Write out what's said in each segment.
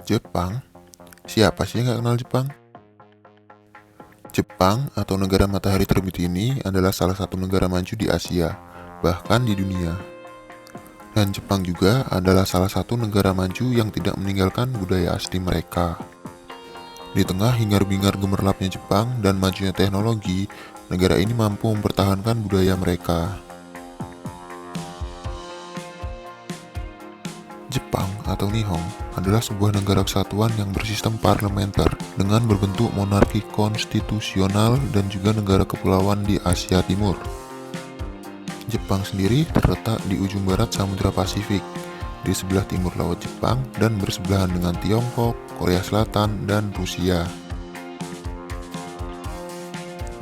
Jepang? Siapa sih yang gak kenal Jepang? Jepang atau negara matahari terbit ini adalah salah satu negara maju di Asia, bahkan di dunia. Dan Jepang juga adalah salah satu negara maju yang tidak meninggalkan budaya asli mereka. Di tengah hingar-bingar gemerlapnya Jepang dan majunya teknologi, negara ini mampu mempertahankan budaya mereka. Jepang atau Nihon adalah sebuah negara kesatuan yang bersistem parlementer dengan berbentuk monarki konstitusional dan juga negara kepulauan di Asia Timur. Jepang sendiri terletak di ujung barat Samudra Pasifik, di sebelah timur Laut Jepang dan bersebelahan dengan Tiongkok, Korea Selatan, dan Rusia.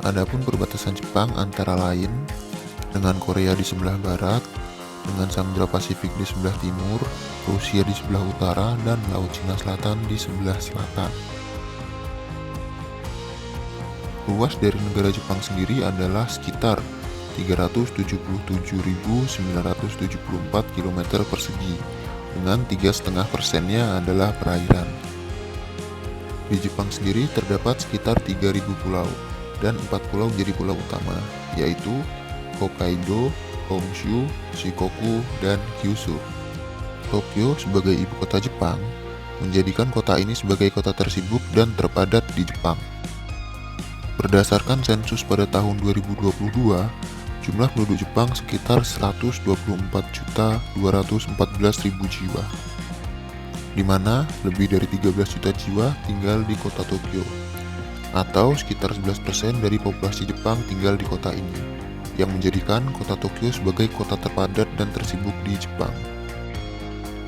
Adapun perbatasan Jepang antara lain dengan Korea di sebelah barat, dengan Samudra Pasifik di sebelah timur, Rusia di sebelah utara, dan Laut Cina Selatan di sebelah selatan. Luas dari negara Jepang sendiri adalah sekitar 377.974 km persegi, dengan 3,5%-nya adalah perairan. Di Jepang sendiri terdapat sekitar 3.000 pulau, dan 4 pulau menjadi pulau utama, yaitu Hokkaido, Honshu, Shikoku, dan Kyushu. Tokyo sebagai ibu kota Jepang menjadikan kota ini sebagai kota tersibuk dan terpadat di Jepang. Berdasarkan sensus pada tahun 2022, jumlah penduduk Jepang sekitar 124.214.000 jiwa, di mana lebih dari 13 juta jiwa tinggal di kota Tokyo, atau sekitar 11% dari populasi Jepang tinggal di kota ini, yang menjadikan kota Tokyo sebagai kota terpadat dan tersibuk di Jepang.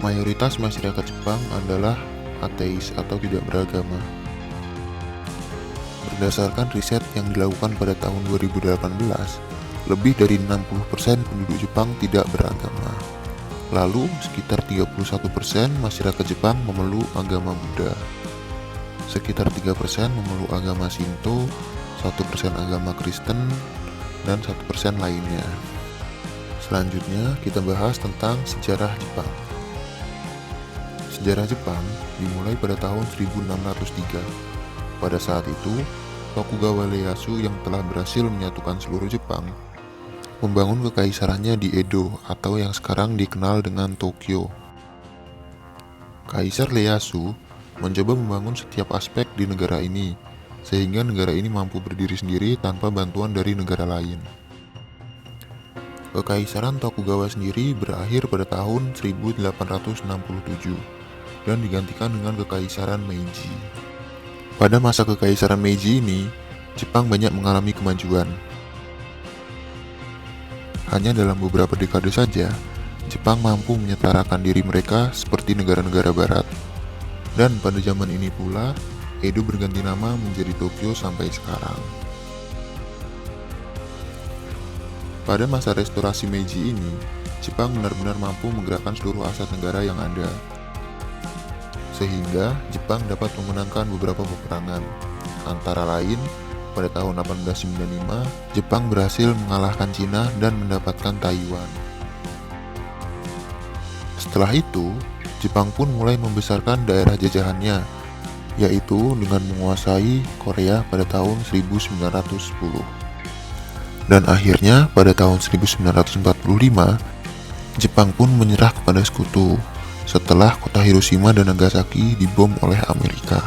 Mayoritas masyarakat Jepang adalah ateis atau tidak beragama. Berdasarkan riset yang dilakukan pada tahun 2018, lebih dari 60% penduduk Jepang tidak beragama. Lalu, sekitar 31% masyarakat Jepang memeluk agama Buddha. Sekitar 3% memeluk agama Shinto, 1% agama Kristen, dan 1% lainnya. Selanjutnya, kita bahas tentang sejarah Jepang. Sejarah Jepang dimulai pada tahun 1603. Pada saat itu, Tokugawa Ieyasu yang telah berhasil menyatukan seluruh Jepang membangun kekaisarannya di Edo atau yang sekarang dikenal dengan Tokyo. Kaisar Ieyasu mencoba membangun setiap aspek di negara ini, sehingga negara ini mampu berdiri sendiri tanpa bantuan dari negara lain. Kekaisaran Tokugawa sendiri berakhir pada tahun 1867 dan digantikan dengan Kekaisaran Meiji. Pada masa Kekaisaran Meiji ini, Jepang banyak mengalami kemajuan. Hanya dalam beberapa dekade saja, Jepang mampu menyetarakan diri mereka seperti negara-negara barat. Dan pada zaman ini pula, Edo berganti nama menjadi Tokyo sampai sekarang. Pada masa restorasi Meiji ini, Jepang benar-benar mampu menggerakkan seluruh aset negara yang ada. Sehingga Jepang dapat memenangkan beberapa peperangan. Antara lain, pada tahun 1895, Jepang berhasil mengalahkan Cina dan mendapatkan Taiwan. Setelah itu, Jepang pun mulai membesarkan daerah jajahannya, yaitu dengan menguasai Korea pada tahun 1910. Dan akhirnya pada tahun 1945, Jepang pun menyerah kepada sekutu setelah kota Hiroshima dan Nagasaki dibom oleh Amerika.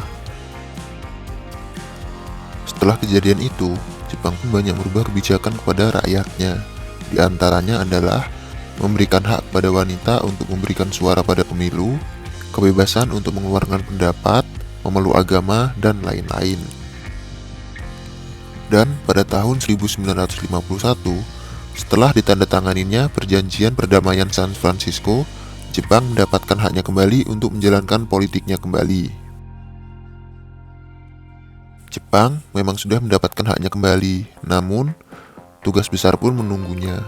Setelah kejadian itu, Jepang pun banyak merubah kebijakan kepada rakyatnya. Di antaranya adalah memberikan hak pada wanita untuk memberikan suara pada pemilu, kebebasan untuk mengeluarkan pendapat, memeluk agama, dan lain-lain. Dan pada tahun 1951, setelah ditandatanganinya perjanjian perdamaian San Francisco, Jepang mendapatkan haknya kembali untuk menjalankan politiknya kembali. Jepang memang sudah mendapatkan haknya kembali, namun tugas besar pun menunggunya,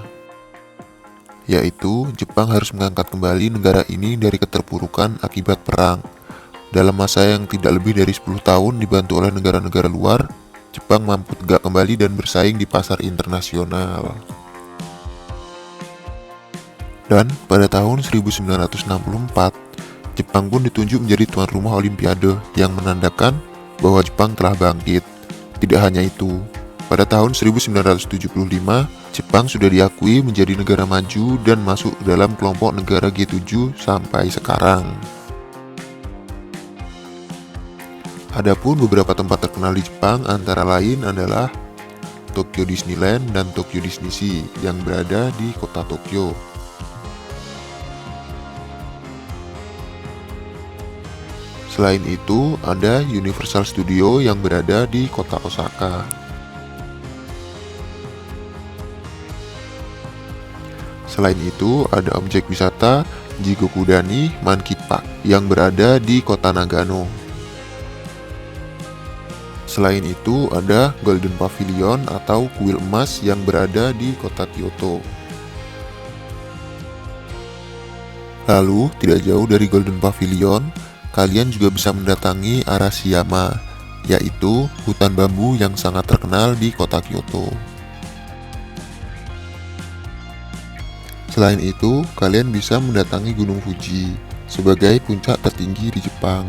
yaitu Jepang harus mengangkat kembali negara ini dari keterpurukan akibat perang. Dalam masa yang tidak lebih dari 10 tahun dibantu oleh negara-negara luar, Jepang mampu tegak kembali dan bersaing di pasar internasional. Dan pada tahun 1964, Jepang pun ditunjuk menjadi tuan rumah Olimpiade yang menandakan bahwa Jepang telah bangkit. Tidak hanya itu, pada tahun 1975, Jepang sudah diakui menjadi negara maju dan masuk dalam kelompok negara G7 sampai sekarang. Adapun beberapa tempat terkenal di Jepang antara lain adalah Tokyo Disneyland dan Tokyo DisneySea yang berada di kota Tokyo. Selain itu, ada Universal Studio yang berada di kota Osaka. Selain itu, ada objek wisata Jigokudani Monkey Park yang berada di kota Nagano. Selain itu, ada Golden Pavilion atau kuil emas yang berada di kota Kyoto. Lalu, tidak jauh dari Golden Pavilion, kalian juga bisa mendatangi Arashiyama, yaitu hutan bambu yang sangat terkenal di kota Kyoto. Selain itu, kalian bisa mendatangi Gunung Fuji sebagai puncak tertinggi di Jepang.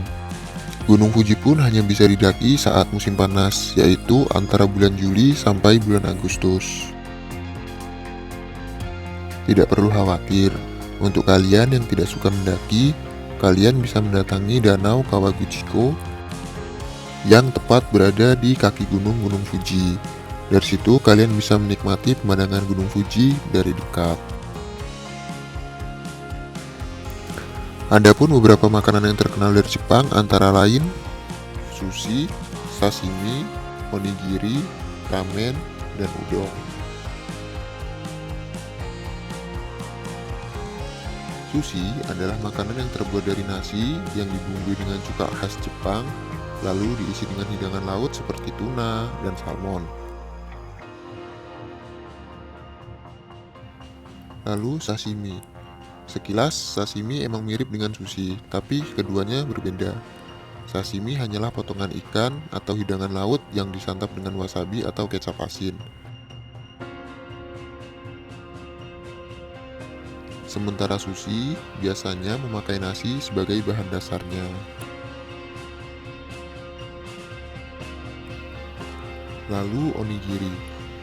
Gunung Fuji pun hanya bisa didaki saat musim panas, yaitu antara bulan Juli sampai bulan Agustus. Tidak perlu khawatir, untuk kalian yang tidak suka mendaki, kalian bisa mendatangi Danau Kawaguchiko yang tepat berada di kaki gunung Fuji. Dari situ kalian bisa menikmati pemandangan Gunung Fuji dari dekat. Adapun beberapa makanan yang terkenal dari Jepang antara lain sushi, sashimi, onigiri, ramen, dan udon. Sushi adalah makanan yang terbuat dari nasi yang dibumbui dengan cuka khas Jepang, lalu diisi dengan hidangan laut seperti tuna dan salmon. Lalu sashimi. Sekilas, sashimi emang mirip dengan sushi, tapi keduanya berbeda. Sashimi hanyalah potongan ikan atau hidangan laut yang disantap dengan wasabi atau kecap asin. Sementara sushi biasanya memakai nasi sebagai bahan dasarnya. Lalu onigiri.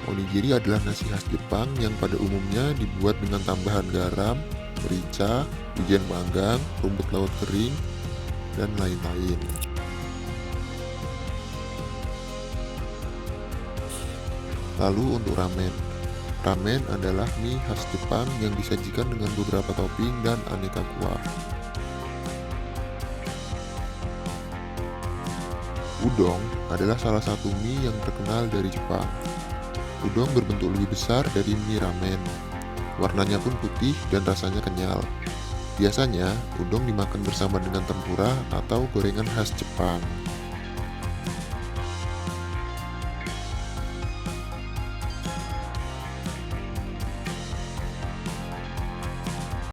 Onigiri adalah nasi khas Jepang yang pada umumnya dibuat dengan tambahan garam, merica, wijen panggang, rumput laut kering, dan lain-lain. Lalu untuk ramen. Ramen adalah mie khas Jepang yang disajikan dengan beberapa topping dan aneka kuah. Udon adalah salah satu mie yang terkenal dari Jepang. Udon berbentuk lebih besar dari mie ramen. Warnanya pun putih dan rasanya kenyal. Biasanya, udon dimakan bersama dengan tempura atau gorengan khas Jepang.